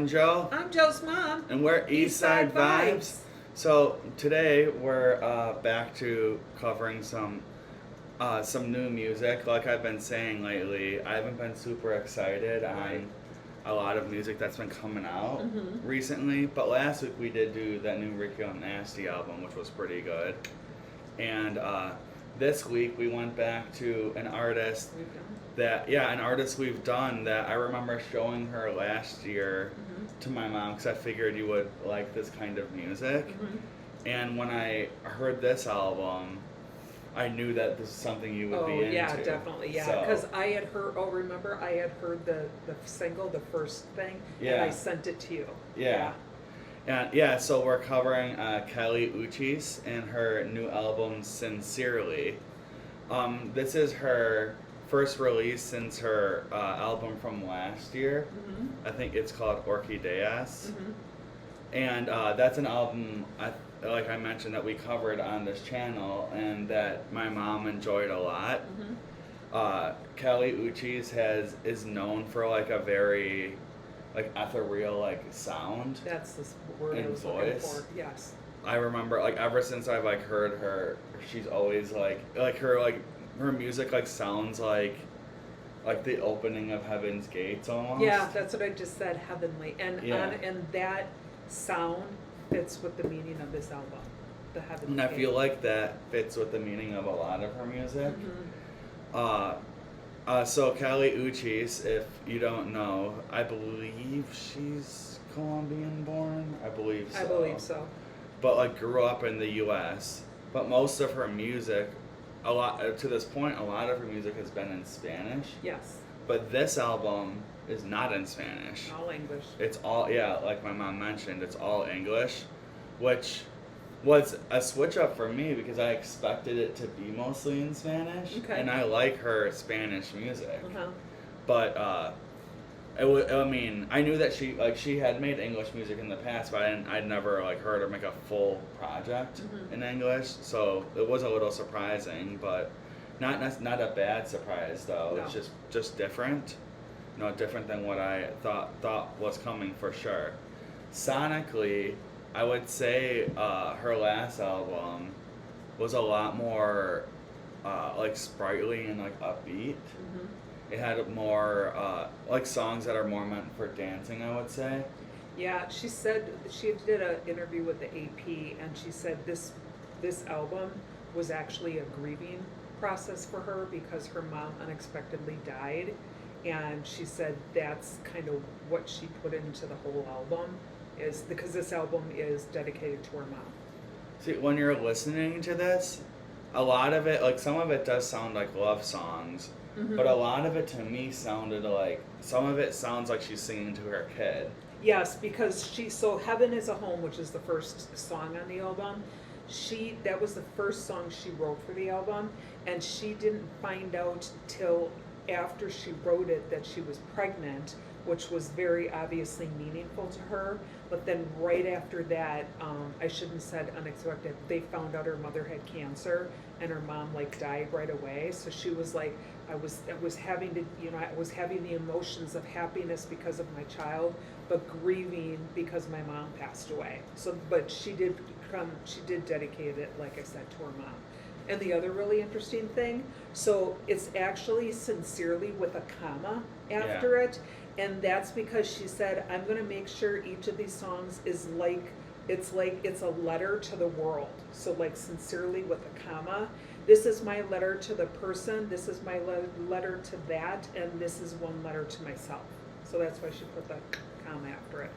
Joe. I'm Joe's mom. And we're Eastside Vibes. So today we're back to covering some new music. Like I've been saying lately, I haven't been super excited on a lot of music that's been coming out recently. But last week we did do that new Ricky and Nasty album, which was pretty good. And this week we went back to an artist we've done that I remember showing her last year to my mom because I figured you would like this kind of music. And when I heard this album, I knew that this is something you would be into. Oh, yeah, definitely, yeah. Because I had heard, I had heard the single, the first thing, and I sent it to you. Yeah. And yeah, so we're covering Kelly Uchis and her new album, Sincerely. This is her first release since her album from last year. I think it's called Orquídeas. And that's an album, like I mentioned, that we covered on this channel and that my mom enjoyed a lot. Kelly Uchis is known for like a very ethereal sound. That's the word I was looking for. Yes. I remember ever since I've heard her, she's always her music sounds like the opening of Heaven's Gates almost. Yeah, that's what I just said, heavenly. And and that sound fits with the meaning of this album, the Heaven's Gates. And I feel like that fits with the meaning of a lot of her music. So Kelly Uchis, if you don't know, I believe she's Colombian born. I believe so. But grew up in the U.S. But most of her music, to this point, a lot of her music has been in Spanish. Yes. But this album is not in Spanish. All English. It's all, like my mom mentioned, it's all English, which was a switch up for me because I expected it to be mostly in Spanish. Okay. And I like her Spanish music. But I knew that she had made English music in the past, but I'd never heard her make a full project in English, so it was a little surprising, but not a bad surprise though. No. It's just different, different than what I thought was coming for sure. Sonically, I would say her last album was a lot more sprightly and upbeat. It had more, songs that are more meant for dancing, I would say. Yeah, she said, she did an interview with the AP, and she said this album was actually a grieving process for her because her mom unexpectedly died, and she said that's kind of what she put into the whole album, is because this album is dedicated to her mom. See, when you're listening to this, a lot of it, some of it does sound like love songs, but a lot of it to me sounded some of it sounds like she's singing to her kid. Yes, because so Heaven is a Home, which is the first song on the album, that was the first song she wrote for the album, and she didn't find out till after she wrote it that she was pregnant, which was very obviously meaningful to her. But then right after that, I shouldn't have said unexpected, they found out her mother had cancer and her mom died right away. So she was I was having the emotions of happiness because of my child, but grieving because my mom passed away. So, but she did dedicate it, like I said, to her mom. And the other really interesting thing, so it's actually Sincerely with a comma after it. And that's because she said, I'm going to make sure each of these songs is it's a letter to the world. So Sincerely with a comma. This is my letter to the person, this is my letter to that, and this is one letter to myself. So that's why she put the comma after it.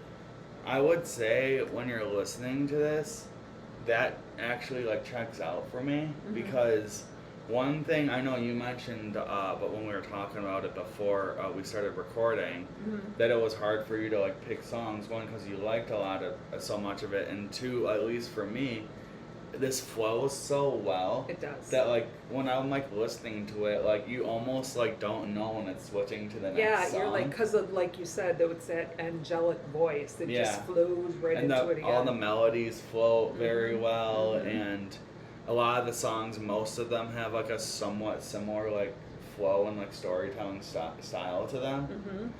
I would say when you're listening to this, that actually checks out for me because one thing I know you mentioned, but when we were talking about it before we started recording, that it was hard for you to pick songs. One, because you liked a lot of so much of it, and two, at least for me, this flows so well. It does. That when I'm listening to it, you almost don't know when it's switching to the next song. Yeah, you're because of you said, that it's that angelic voice that just flows right into it again. All the melodies flow very well, and a lot of the songs, most of them have a somewhat similar flow and storytelling style to them.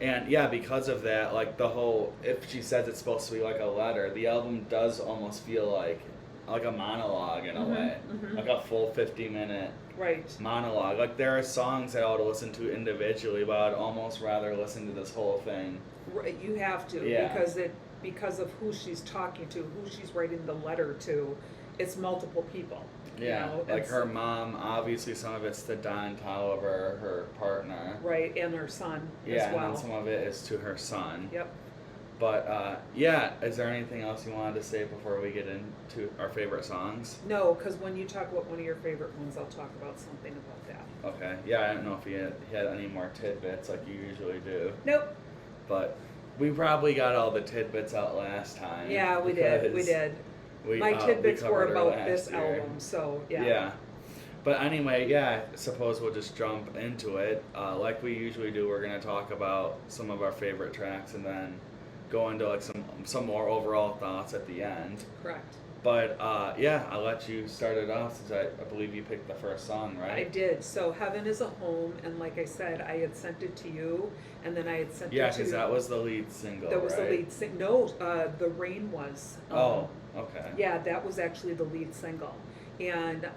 And yeah, because of that, like the whole, if she says it's supposed to be like a letter, the album does almost feel like a monologue in a way, like a full 50-minute Right. monologue. Like there are songs that I would listen to individually, but I'd almost rather listen to this whole thing. Right, you have to, Yeah. because of who she's talking to, who she's writing the letter to. It's multiple people. Yeah, You know, like it's- her mom, obviously some of it's to Don Tolliver, her partner. Right, and her son Yeah, as well. and then some of it is to her son. Yep. But yeah, is there anything else you wanted to say before we get into our favorite songs? No, because when you talk about one of your favorite ones, I'll talk about something about that. Okay. Yeah, I don't know if you had any more tidbits like you usually do, Nope. but we probably got all the tidbits out last time. Yeah, we did. We because did. We, My tidbits we were covered her about last this year. album, so yeah. Yeah. But anyway, yeah, suppose we'll just jump into it. Like we usually do, we're going to talk about some of our favorite tracks and then go into like some more overall thoughts at the end. Correct. But yeah, I'll let you start it off since I believe you picked the first song, right? I did. So Heaven is a Home, and like I said, I had sent it to you, and then I had sent Yeah, it to... because that was the lead single, That was right? the lead single. No, The Rain was. Oh, okay. Yeah, that was actually the lead single. And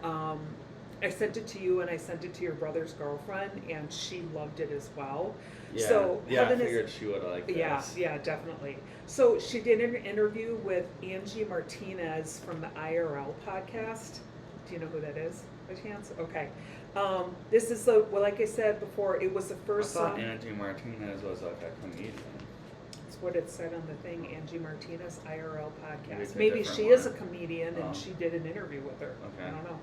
I sent it to you, and I sent it to your brother's girlfriend, and she loved it as well. Yeah, So yeah, I Heaven figured she would have liked Yeah, this. yeah, definitely. So she did an interview with Angie Martinez from the IRL podcast. Do you know who that is, by chance? Okay. This is well, like I said before, it was the I first thought song. Angie Martinez was like a comedian. That's what it said on the thing, Angie Martinez IRL Maybe it's podcast. a Maybe different she one. is a comedian Oh. and she did an interview with her. Okay. I don't know.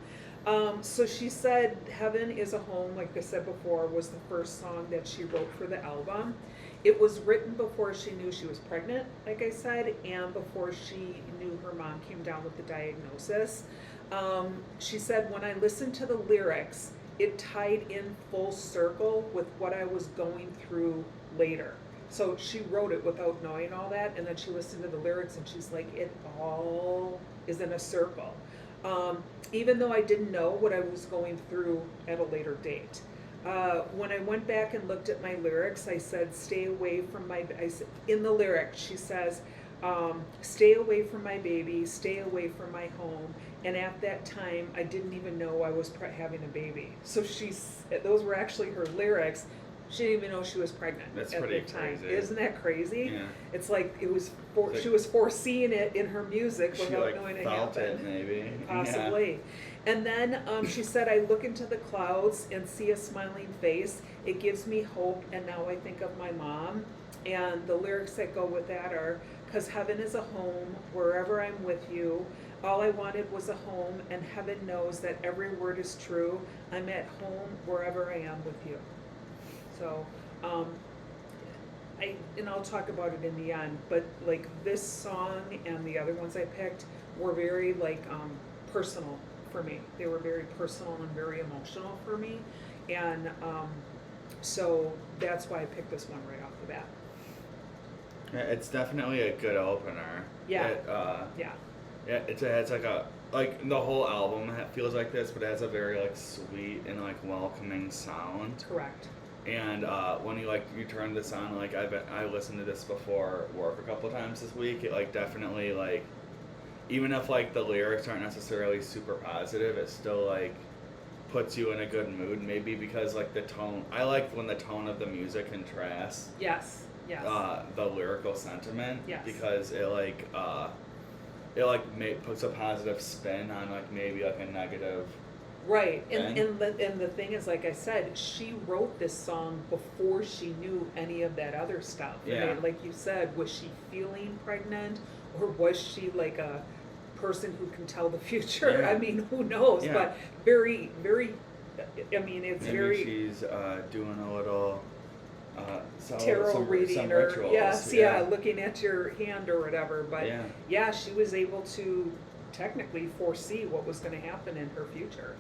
So she said Heaven is a Home, like I said before, was the first song that she wrote for the album. It was written before she knew she was pregnant, like I said, and before she knew her mom came down with the diagnosis. She said, when I listened to the lyrics, it tied in full circle with what I was going through later. So she wrote it without knowing all that, and then she listened to the lyrics and she's like, it all is in a circle. Even though I didn't know what I was going through at a later date. When I went back and looked at my lyrics, I said, stay away from my, in the lyric, she says, stay away from my baby, stay away from my home. And at that time, I didn't even know I was having a baby. So those were actually her lyrics. She didn't even know she was pregnant. That's at pretty the time. crazy. Isn't that crazy? Yeah. It's like It's like- she was foreseeing it in her music She without like knowing it felt happened. it maybe. Possibly. And then she said, I look into the clouds and see a smiling face. It gives me hope, and now I think of my mom. And the lyrics that go with that are, because heaven is a home, wherever I'm with you. All I wanted was a home, and heaven knows that every word is true. I'm at home wherever I am with you. So, and I'll talk about it in the end, but like this song and the other ones I picked were very like personal for me. They were very personal and very emotional for me, and so that's why I picked this one right off the bat. Yeah, it's definitely a good opener. Yeah. Yeah, it has like the whole album feels like this, but it has a very like sweet and like welcoming sound. Correct. And when you turn this on, like I listened to this before work a couple times this week. It like definitely like, even if like the lyrics aren't necessarily super positive, it still like puts you in a good mood. Maybe because like the tone. I like when the tone of the music contrasts. Yes. Yes. The lyrical sentiment. Yes. Because it puts a positive spin on like maybe like a negative. Right, Okay. and the thing is, like I said, she wrote this song before she knew any of that other stuff. I Yeah. mean, like you said, was she feeling pregnant, or was she like a person who can tell the future? Yeah. I mean, who knows? Yeah. But very, very. I mean, it's Maybe very she's doing a little tarot some reading, or rituals. yes, yeah, looking at your hand or whatever. But Yeah. yeah, she was able to technically foresee what was going to happen in her future.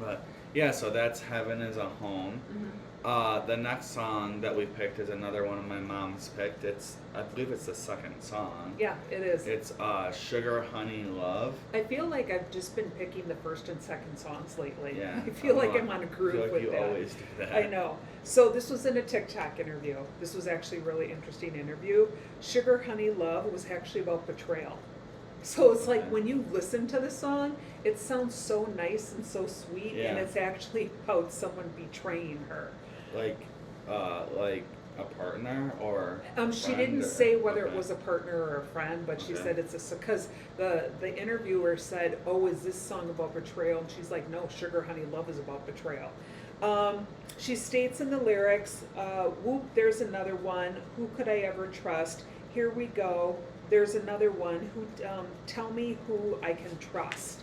But Yeah, so that's Heaven is a Home. Mm-hmm. The next song that we picked is another one of my mom's picked. I believe it's the second song. Yeah, it is. It's Sugar Honey Love. I feel like I've just been picking the first and second songs lately. Yeah. I feel like I'm on a groove I feel like with you that. always do that. I know. So this was in a TikTok interview. This was actually a really interesting interview. Sugar Honey Love was actually about betrayal. So it's like Okay. when you listen to the song, it sounds so nice and so sweet, Yeah. and it's actually about someone betraying her. Like a partner or She friend didn't or- say whether okay. it was a partner or a friend, but she Okay. said it's because the interviewer said, "Oh, is this song about betrayal?" And she's like, "No, Sugar Honey Love is about betrayal." She states in the lyrics, "Whoop, there's another one. Who could I ever trust? Here we go. There's another one. Who tell me who I can trust."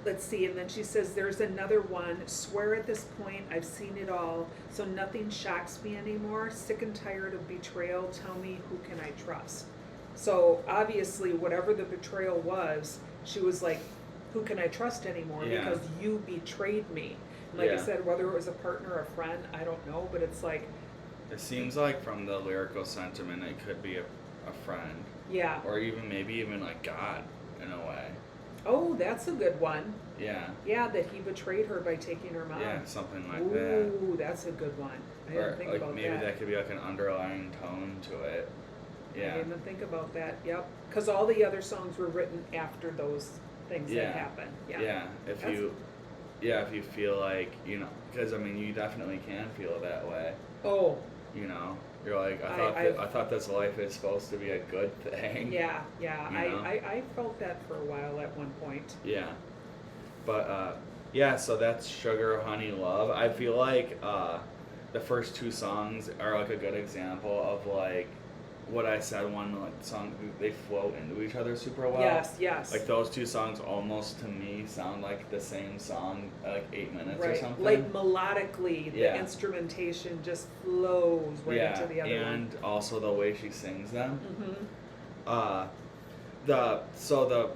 Let's see, and then she says, "There's another one. Swear at this point I've seen it all, so nothing shocks me anymore. Sick and tired of betrayal. Tell me who can I trust." So obviously, whatever the betrayal was, she was like, "Who can I trust anymore? Yeah. Because you betrayed me." And like I Yeah. said, whether it was a partner or a friend, I don't know, but it's like, It seems like from the lyrical sentiment, it could be a friend, yeah. or maybe even like God in a way. Oh, that's a good one. Yeah. Yeah, that he betrayed her by taking her mom. Yeah, something like that. Ooh, that's a good one. I didn't Or think like about maybe that. that could be like an underlying tone to it. I Yeah. didn't even think about that. Yep. Because all the other songs were written after those things Yeah. that happened. Yeah. Yeah. If you feel like, because I mean, you definitely can feel that way. Oh, You're like, I thought this life is supposed to be a good thing. yeah, yeah. You know? I felt that for a while at one point. Yeah. But yeah, so that's Sugar Honey Love. I feel like the first two songs are like a good example of like what I said, one like song, they flow into each other super well. Yes, yes. Like those two songs almost to me sound like the same song, like 8 minutes or right. something. Like melodically, the Yeah. instrumentation just flows right yeah, into the other and also the way she sings them. one.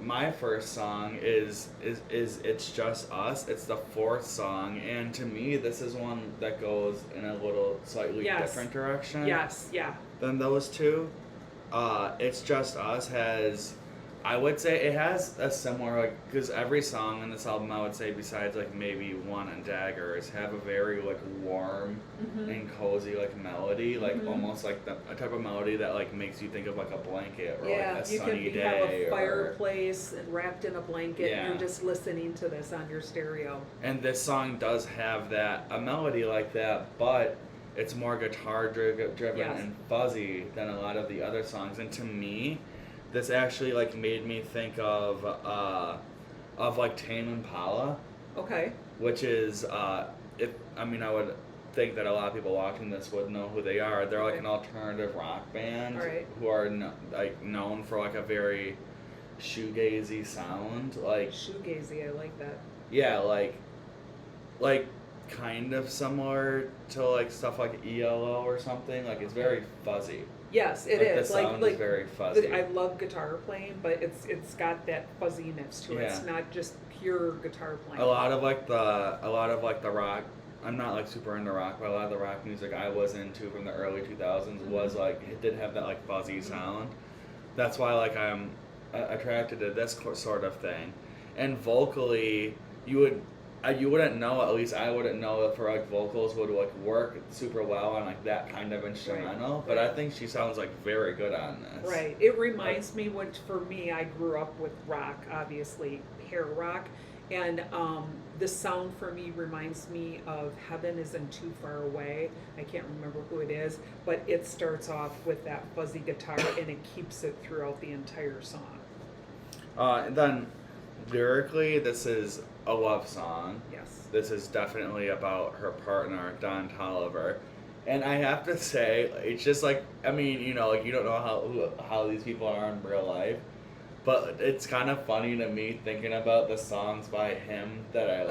My first song is It's Just Us. It's the fourth song, and to me this is one that goes in a little slightly Yes. different direction Yes, yeah. than those two. It's Just Us I would say it has a similar, because every song in this album, I would say, besides like maybe One and Daggers, have a very like warm and cozy like melody, like almost like a type of melody that like makes you think of like a blanket or Yeah, like a you sunny can day have a or. fireplace and wrapped in a blanket, and Yeah. you're just listening to this on your stereo. And this song does have a melody like that, but it's more guitar driven Yes. and fuzzy than a lot of the other songs. And to me, this actually like made me think of like Tame Impala, Okay. which is I would think that a lot of people watching this would know who they are. They're like Okay. an alternative rock band Alright. who are known for like a very shoegazy sound, like Shoegazy, I like that. yeah, like kind of similar to like stuff like ELO or something. Like it's very fuzzy. Yes, it Like, is. the sound like is very fuzzy. I love guitar playing, but it's got that fuzziness to it. It's Yeah. not just pure guitar playing. A lot of the rock. I'm not like super into rock, but a lot of the rock music I was into from the early 2000s was like it did have that like fuzzy sound. That's why like I'm attracted to this sort of thing, and vocally you wouldn't know, at least I wouldn't know if her like vocals would like work super well on like that kind of instrumental. But I think she sounds like very good on this. Right. It reminds me when, for me, I grew up with rock, obviously hair rock, and the sound for me reminds me of Heaven Isn't Too Far Away. I can't remember who it is, but it starts off with that fuzzy guitar and it keeps it throughout the entire song. And then lyrically, this is a love song. Yes. This is definitely about her partner, Don Tolliver. And I have to say, it's just like, I mean, like you don't know how these people are in real life, but it's kind of funny to me thinking about the songs by him that I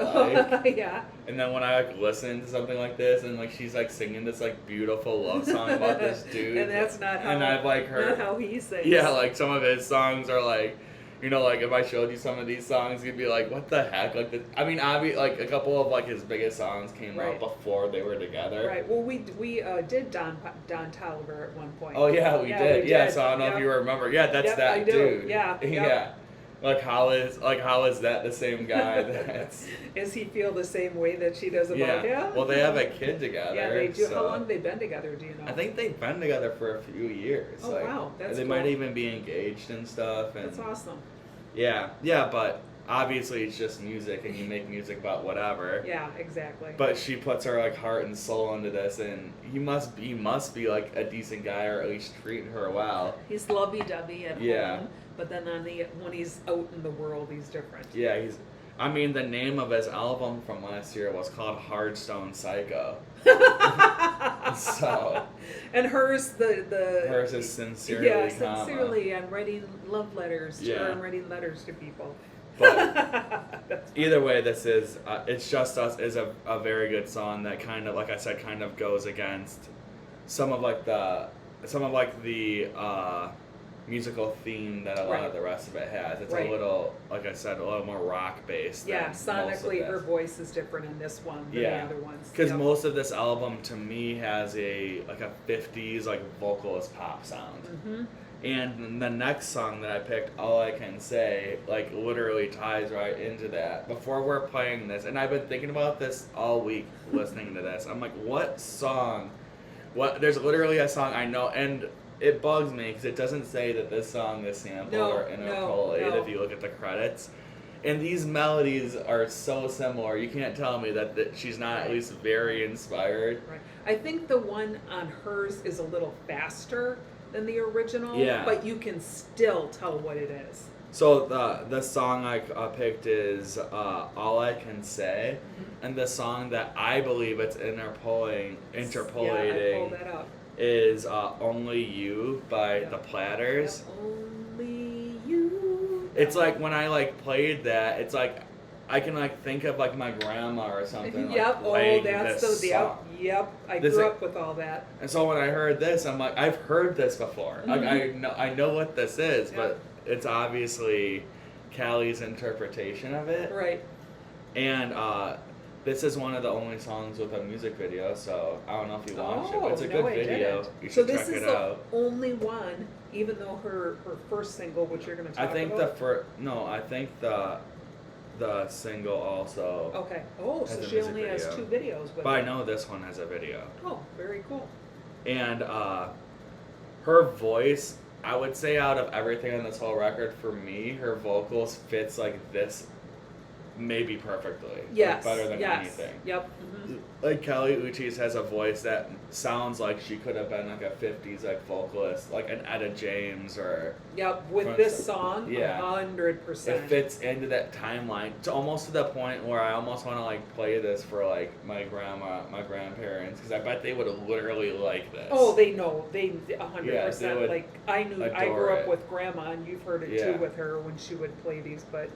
like. Yeah. And then when I like listen to something like this, and like she's like singing this like beautiful love song about this dude, And that's not how, and I've like heard, not how he sings. yeah, like some of his songs are like, You know, like if I showed you some of these songs, you'd be like, "What the heck?" Like, like a couple of like his biggest songs came out before they were together. Right. Well, we did Don Toliver at one point. Oh yeah, we did. Yeah, so I don't know if you remember. Yeah, that's that I do. dude. Yeah. Yeah. How is that the same guy? That's Does he feel the same way that she does about him? Well, they have a kid together. Yeah, they do. So How long have they been together? Do you know? I think they've been together for a few years. Oh wow, that's they cool. might even be engaged and stuff. And that's awesome. Yeah, but obviously it's just music, and you make music about whatever. Yeah, exactly. But she puts her like heart and soul into this, and he must be like a decent guy, or at least treating her well. He's lovey-dovey at home, but then when he's out in the world, he's different. Yeah, the name of his album from last year was called Hardstone Psycho. So. And hers hers is sincerely. Yeah, sincerely. I'm writing love letters. I'm writing letters to people. But either way, this is "It's Just Us" is a very good song that kind of, like I said, kind of goes against some of the musical theme that a lot of the rest of it has. It's a little, like I said, a little more rock based. Yeah, sonically her voice is different in this one than the other ones. Because most of this album to me has a 50s like vocalist pop sound. Mm-hmm. And the next song that I picked, All I Can Say, like literally ties right into that. Before we're playing this, and I've been thinking about this all week listening to this. I'm like, what song? There's literally a song I know, and it bugs me because it doesn't say that this song is sampled or interpolated if you look at the credits. And these melodies are so similar. You can't tell me that she's not at least very inspired. Right. I think the one on hers is a little faster than the original, but you can still tell what it is. So the song I picked is All I Can Say, and the song that I believe it's interpolating I pulled that up. is Only You by the Platters. Yep. Only You. It's like when I played that, it's like I can think of my grandma or something. Yep. That's the song. Yep. I grew up with all that. And so when I heard this, I'm like, I've heard this before. Mm-hmm. I know what this is, but it's obviously Callie's interpretation of it. Right. And this is one of the only songs with a music video, so I don't know if you watched it, but it's a good video. You should check it out. So this is the only one, even though her first single, which you're going to talk about? I think the single also. Okay. Oh, so she only has 2 videos with But I know this one has a video. Oh, very cool. And her voice, I would say out of everything on this whole record, for me, her vocals fits this maybe perfectly. Yes. Better than anything. Yep. Mm-hmm. Kelly Uchis has a voice that sounds like she could have been a 50s vocalist, like an Etta James or. Yep. With this song, 100%. It fits into that timeline to almost to the point where I almost want to play this for my grandma, my grandparents, because I bet they would literally like this. Oh, they know. They 100%. They I grew up with grandma, and you've heard it too with her when she would play these. But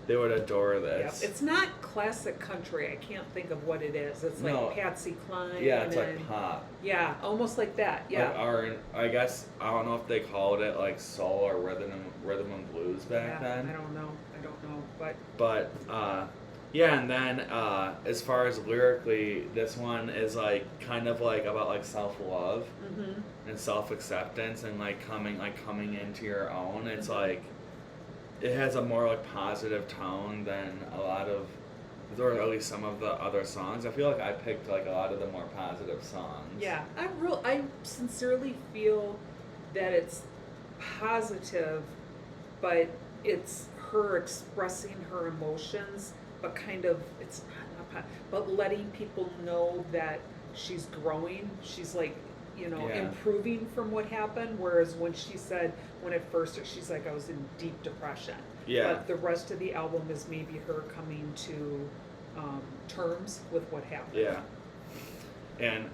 they would adore this. Yep. It's not classic country. I can't think of what it is. It's Patsy Cline. Yeah, it's pop. Yeah, almost like that. Yeah. I guess I don't know if they called it soul or rhythm and blues back then. I don't know, But and then as far as lyrically, this one is kind of about self-love and self-acceptance and coming into your own. It's it has a more positive tone than a lot of, or at least some of the other songs. I feel I picked a lot of the more positive songs. Yeah, I sincerely feel that it's positive, but it's her expressing her emotions, but it's not but letting people know that she's growing. She's improving from what happened. Whereas when at first she's I was in deep depression. Yeah. But the rest of the album is maybe her coming to terms with what happened. Yeah. And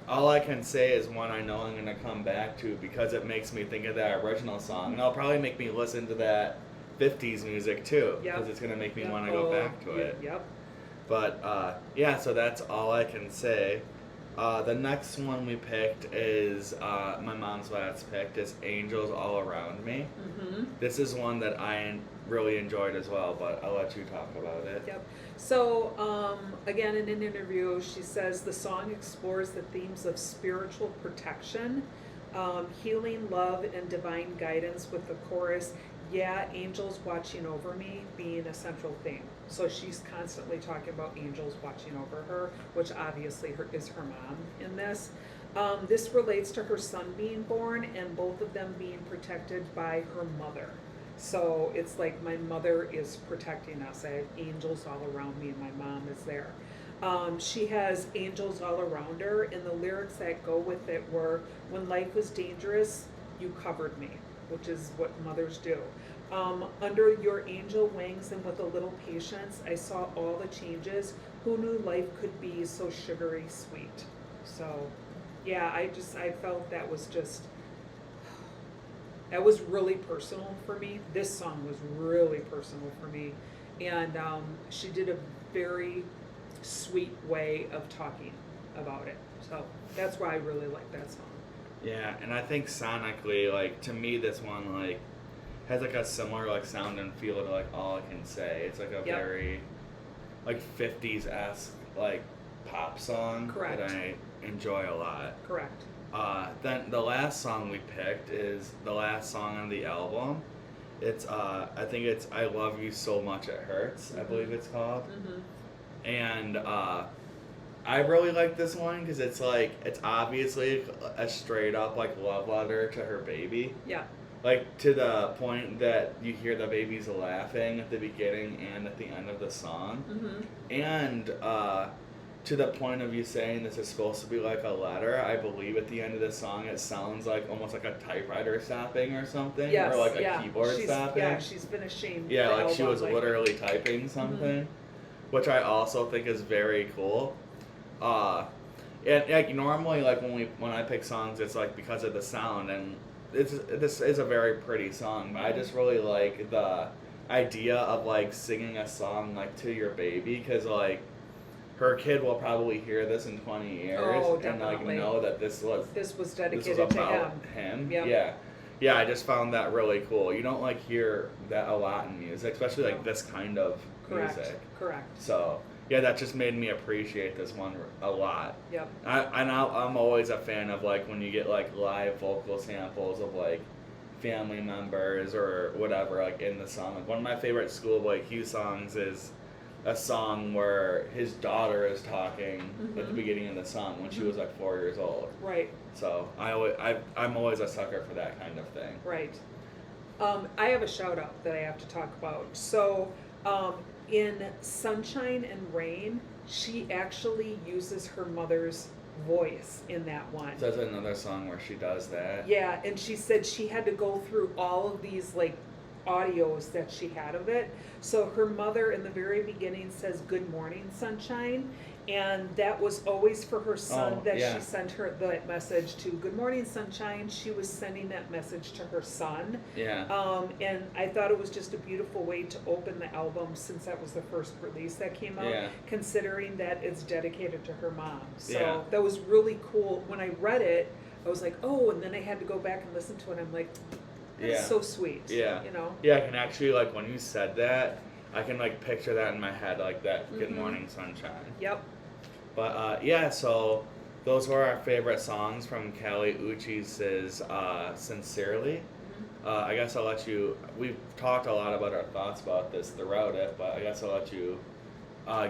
All I Can Say is one I know I'm going to come back to because it makes me think of that original song. And it'll probably make me listen to that 50s music too. Because it's going to make me want to go back to it. Yep. But so that's All I Can Say. The next one we picked is my mom's last picked is Angels All Around Me. Mm-hmm. This is one that I really enjoyed as well, but I'll let you talk about it. Yep. So, again, in an interview, she says the song explores the themes of spiritual protection, healing, love, and divine guidance, with the chorus, "Yeah, angels watching over me," being a central theme. So she's constantly talking about angels watching over her, which obviously is her mom in this. This relates to her son being born and both of them being protected by her mother. So it's like my mother is protecting us. I have angels all around me and my mom is there. She has angels all around her, and the lyrics that go with it were, "When life was dangerous, you covered me," which is what mothers do. "Under your angel wings and with a little patience, I saw all the changes. Who knew life could be so sugary sweet?" So, yeah, I felt that was really personal for me. This song was really personal for me. And she did a very sweet way of talking about it. So that's why I really like that song. Yeah, and I think sonically, like, to me, this one, like, has, like, a similar, like, sound and feel to, like, All I Can Say. It's, like, a very, like, 50s-esque, like, pop song. Correct. That I enjoy a lot. Correct. Then the last song we picked is the last song on the album. It's, I think it's I Love You So Much It Hurts, I believe it's called. Mm-hmm. And, I really like this one because it's like, it's obviously a straight up like love letter to her baby. Yeah. Like to the point that you hear the baby's laughing at the beginning and at the end of the song. Mm-hmm. And to the point of you saying this is supposed to be like a letter, I believe at the end of the song it sounds like almost like a typewriter stopping or something. Yes, or like yeah. a keyboard stopping. Yeah, she's finishing. Yeah, the like she album, was literally typing something, Mm-hmm. which I also think is very cool. And like normally, like when I pick songs, it's like because of the sound, and this is a very pretty song. But I just really like the idea of like singing a song like to your baby, because like her kid will probably hear this in 20 years and like know that this was dedicated to about him. him. Yep. Yeah, I just found that really cool. You don't like hear that a lot in music, especially like this kind of music. Correct. So yeah, that just made me appreciate this one a lot. Yep. I'm always a fan of like when you get like live vocal samples of like family members or whatever like in the song. Like one of my favorite Schoolboy Q songs is a song where his daughter is talking at the beginning of the song when she was like 4 years old. Right. So I'm always a sucker for that kind of thing. Right. I have a shout out that I have to talk about. So in Sunshine and Rain, she actually uses her mother's voice in that one. So that's another song where she does that. Yeah, and she said she had to go through all of these like audios that she had of it. So her mother in the very beginning says, "Good morning, sunshine," and that was always for her son she sent her that message to. "Good morning, sunshine." She was sending that message to her son. Yeah. And I thought it was just a beautiful way to open the album, since that was the first release that came out, considering that it's dedicated to her mom. So that was really cool. When I read it, I was like, oh, and then I had to go back and listen to it. I'm like, that's so sweet. Yeah. You know? Yeah, I can actually, like, when you said that, I can, like, picture that in my head, like that Good Morning Sunshine. Yep. But, yeah, so those were our favorite songs from Callie Uchis' Sincerely. I guess I'll let you, we've talked a lot about our thoughts about this throughout it, but I guess I'll let you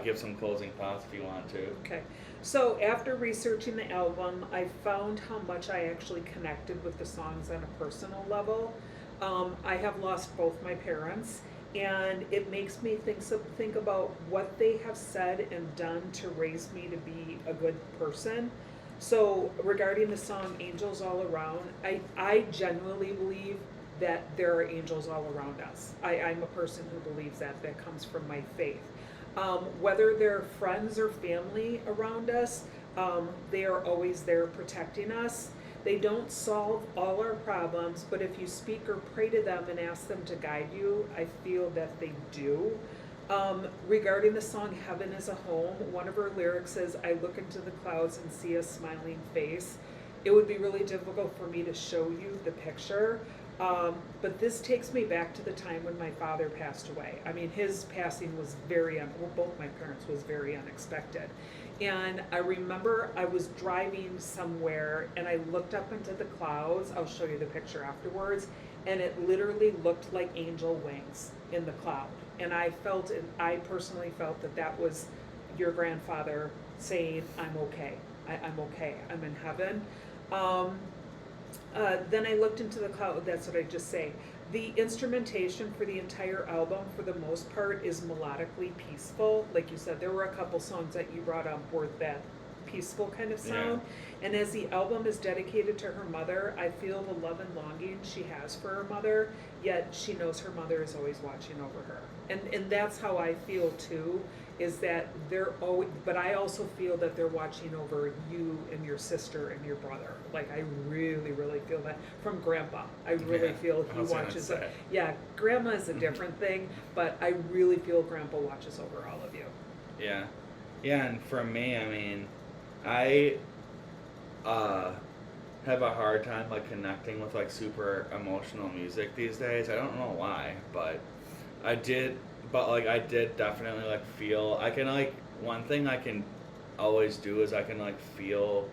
give some closing thoughts if you want to. Okay. So after researching the album, I found how much I actually connected with the songs on a personal level. I have lost both my parents, and it makes me think about what they have said and done to raise me to be a good person. So regarding the song Angels All Around, I genuinely believe that there are angels all around us. I'm a person who believes that comes from my faith. Whether they're friends or family around us, they are always there protecting us. They don't solve all our problems, but if you speak or pray to them and ask them to guide you, I feel that they do. Regarding the song Heaven is a Home, one of her lyrics says, I look into the clouds and see a smiling face. It would be really difficult for me to show you the picture, but this takes me back to the time when my father passed away. I mean, his passing was both my parents was very unexpected. And I remember I was driving somewhere and I looked up into the clouds. I'll show you the picture afterwards. And it literally looked like angel wings in the cloud. And I personally felt that was your grandfather saying, I'm okay. I'm okay. I'm in heaven. Then I looked into the cloud. That's what I just say. The instrumentation for the entire album, for the most part, is melodically peaceful. Like you said, there were a couple songs that you brought up were that peaceful kind of sound. Yeah. And as the album is dedicated to her mother, I feel the love and longing she has for her mother, yet she knows her mother is always watching over her. And that's how I feel too, is that they're always, but I also feel that they're watching over you and your sister and your brother. Like, I really, really feel that from Grandpa. I really feel he watches. Yeah, Grandma is a different thing, but I really feel Grandpa watches over all of you. Yeah. Yeah, and for me, I mean, I have a hard time, like, connecting with, like, super emotional music these days. I don't know why, but I did definitely, like, feel, I can, like, one thing I can always do is I can, like, feel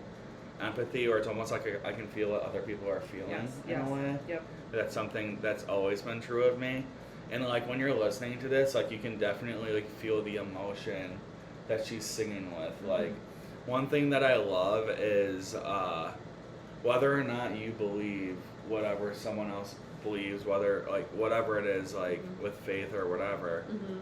empathy, or it's almost like I can feel what other people are feeling in a way. Yep. That's something that's always been true of me. And, like, when you're listening to this, like, you can definitely, like, feel the emotion that she's singing with. Mm-hmm. Like, one thing that I love is whether or not you believe whatever someone else believes, whether, like, whatever it is, like, mm-hmm. with faith or whatever, mm-hmm.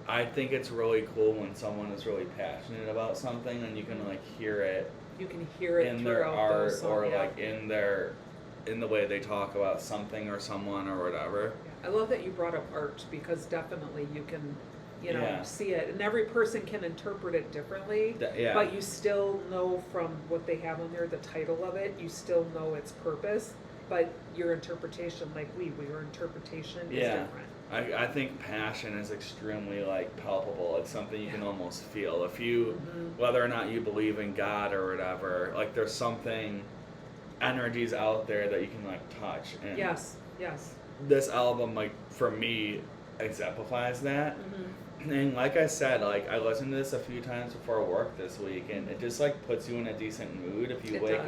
I think it's really cool when someone is really passionate about something and you can, like, hear it. You can hear it in their art or, like, in the way they talk about something or someone or whatever. I love that you brought up art, because definitely you can, see it, and every person can interpret it differently. But you still know from what they have on there, the title of it, you still know its purpose. But your interpretation, like your interpretation is different. I think passion is extremely, like, palpable. It's something you can almost feel. If you, mm-hmm. whether or not you believe in God or whatever, like, there's something, energies out there that you can, like, touch. And yes. This album, like, for me, exemplifies that. Mm-hmm. And like I said, like, I listened to this a few times before work this week, and it just, like, puts you in a decent mood if you wake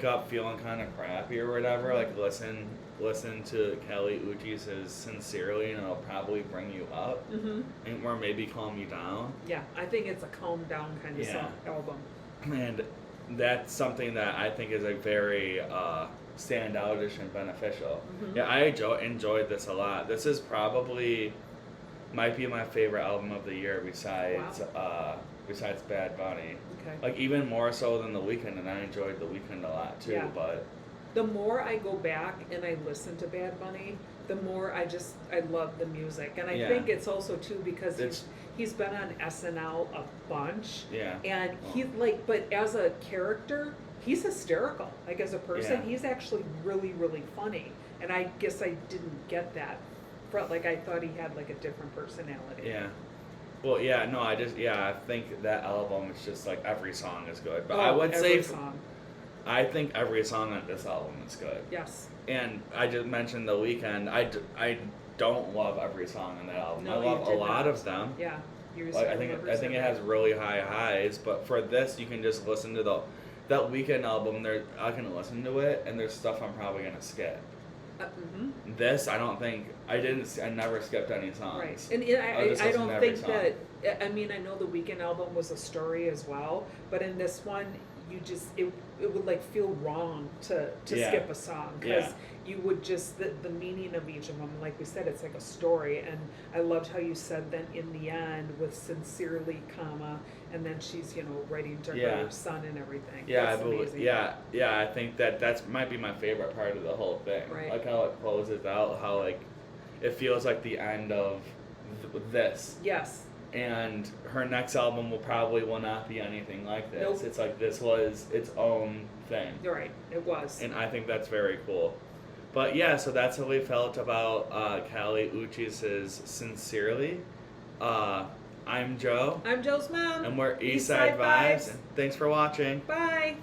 up feeling kind of crappy or whatever. Mm-hmm. Like, listen to Kelly Uchis' Sincerely, and it'll probably bring you up, mm-hmm. and or maybe calm you down. Yeah, I think it's a calm down kind of album. And that's something that I think is a very standoutish and beneficial. Mm-hmm. Yeah, I enjoyed this a lot. This is might be my favorite album of the year besides Bad Bunny. Okay. Like, even more so than The Weeknd, and I enjoyed The Weeknd a lot too. Yeah. But the more I go back and I listen to Bad Bunny, the more I love the music. And I think it's also too because he's been on SNL a bunch. Yeah. And he's like, but as a character, he's hysterical. Like, as a person, he's actually really, really funny. And I guess I didn't get that. Like, I thought he had, like, a different personality. Yeah. Well, yeah, no, I think that album is just, like, every song is good. But I would say I think every song on this album is good. Yes. And I just mentioned The Weeknd. I don't love every song on that album. No, I love a lot of them. Yeah. Like, I think it has really high highs, but for this you can just listen to that Weeknd album. I can listen to it, and there's stuff I'm probably gonna skip. Mm-hmm. This, I never skipped any songs. Right, and I don't think that, I mean, I know the Weeknd album was a story as well, but in this one, you just, it would, like, feel wrong to skip a song, because you would just, the meaning of each of them, like we said, it's like a story. And I loved how you said then in the end with Sincerely, comma, and then she's, writing to her son and everything. Yeah, I think that might be my favorite part of the whole thing. Right. Like how it closes out, how, like, it feels like the end of this. Yes. And her next album will not be anything like this. Nope. It's like this was its own thing. You're right, it was. And I think that's very cool. But yeah, so that's how we felt about Callie Uchis' Sincerely. I'm Joe. I'm Joe's mom. And we're Eastside Eastside Vibes. Vibes. And thanks for watching. Bye.